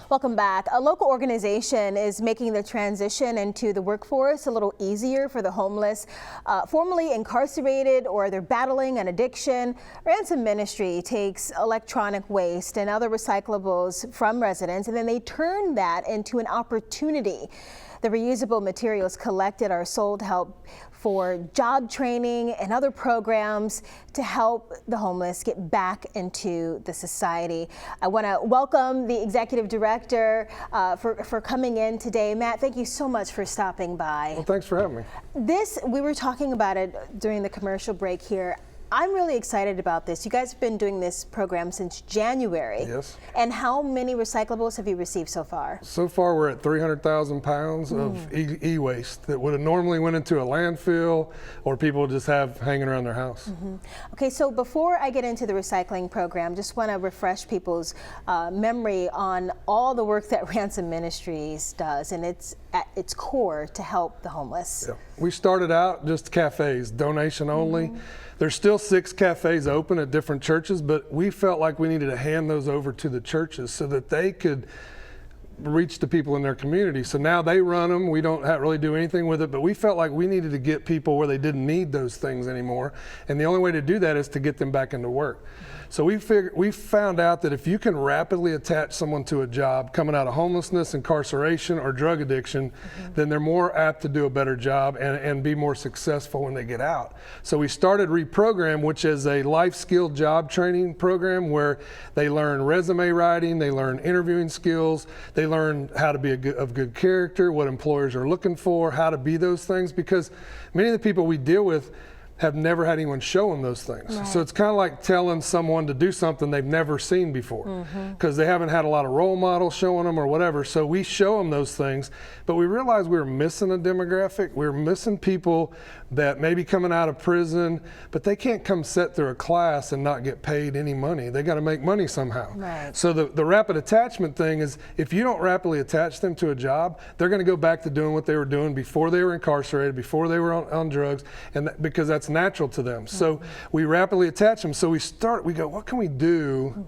Welcome back. A local organization is making the transition into the workforce a little easier for the homeless, formerly incarcerated, or they're battling an addiction. Ransom Ministry takes electronic waste and other recyclables from residents, and then they turn that into an opportunity. The reusable materials collected are sold to help for job training and other programs to help the homeless get back into the society. I want to welcome the executive director for coming in today. Matt, thank you so much for stopping by. Well, thanks for having me. We were talking about it during the commercial break here. I'm really excited about this. You guys have been doing this program since January. Yes. And how many recyclables have you received so far? So far, we're at 300,000 pounds of e-waste that would have normally went into a landfill or people just have hanging around their house. Okay, so before I get into the recycling program, just want to refresh people's memory on all the work that Ransom Ministries does, and it's at its core to help the homeless. Yeah. We started out just cafes, donation only. There's still 6 cafes open at different churches, but we felt like we needed to hand those over to the churches so that they could reach the people in their community. So now they run them. We don't really do anything with it, but we felt like we needed to get people where they didn't need those things anymore. And the only way to do that is to get them back into work. So we found out that if you can rapidly attach someone to a job coming out of homelessness, incarceration, or drug addiction, then they're more apt to do a better job and be more successful when they get out. So we started Reprogram, which is a life skill job training program where they learn resume writing, they learn interviewing skills, they learn how to be of good character, what employers are looking for, how to be those things, because many of the people we deal with have never had anyone show them those things. Right. So it's kind of like telling someone to do something they've never seen before because they haven't had a lot of role models showing them or whatever. So we show them those things, but we realized we were missing a demographic. We were missing people that may be coming out of prison, but they can't come sit through a class and not get paid any money. They got to make money somehow. Right. So the rapid attachment thing is if you don't rapidly attach them to a job, they're going to go back to doing what they were doing before they were incarcerated, before they were on drugs, and because that's natural to them. So we rapidly attach them. So we go, what can we do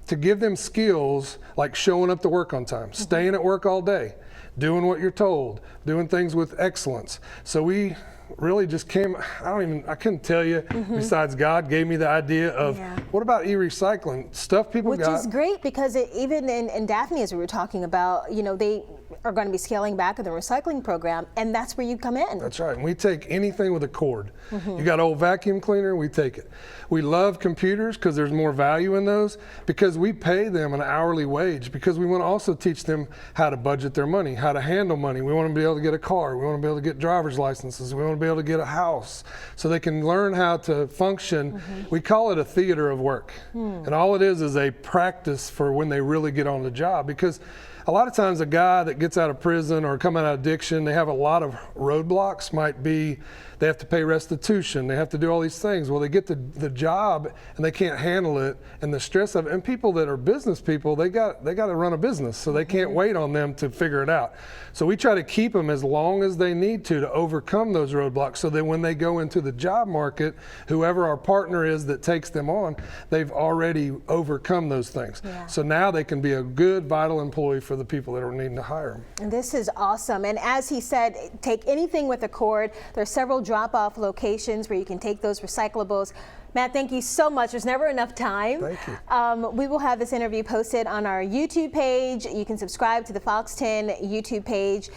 to give them skills like showing up to work on time, staying at work all day, doing what you're told, doing things with excellence. So we really just came, I couldn't tell you, besides God gave me the idea of what about e-recycling, stuff people got. Which is great because even in Daphne, as we were talking about, you know, they are going to be scaling back the recycling program, and that's where you come in. That's right, and we take anything with a cord. You got an old vacuum cleaner, we take it. We love computers because there's more value in those, because we pay them an hourly wage, because we want to also teach them how to budget their money, how to handle money. We want them to be able to get a car, we want to be able to get driver's licenses, we want to be able to get a house, so they can learn how to function. We call it a theater of work, and all it is a practice for when they really get on the job, because a lot of times a guy that gets out of prison or coming out of addiction, they have a lot of roadblocks. Might be they have to pay restitution, they have to do all these things. Well, they get the job and they can't handle it and the stress of it. And people that are business people, they got to run a business, so they can't wait on them to figure it out. So we try to keep them as long as they need to overcome those roadblocks, so that when they go into the job market, whoever our partner is that takes them on, they've already overcome those things. So now they can be a good, vital employee for the people that are needing to hire them. And this is awesome. And as he said, take anything with a cord. There are several drop-off locations where you can take those recyclables. Matt, thank you so much. There's never enough time. Thank you. We will have this interview posted on our YouTube page. You can subscribe to the Fox 10 YouTube page.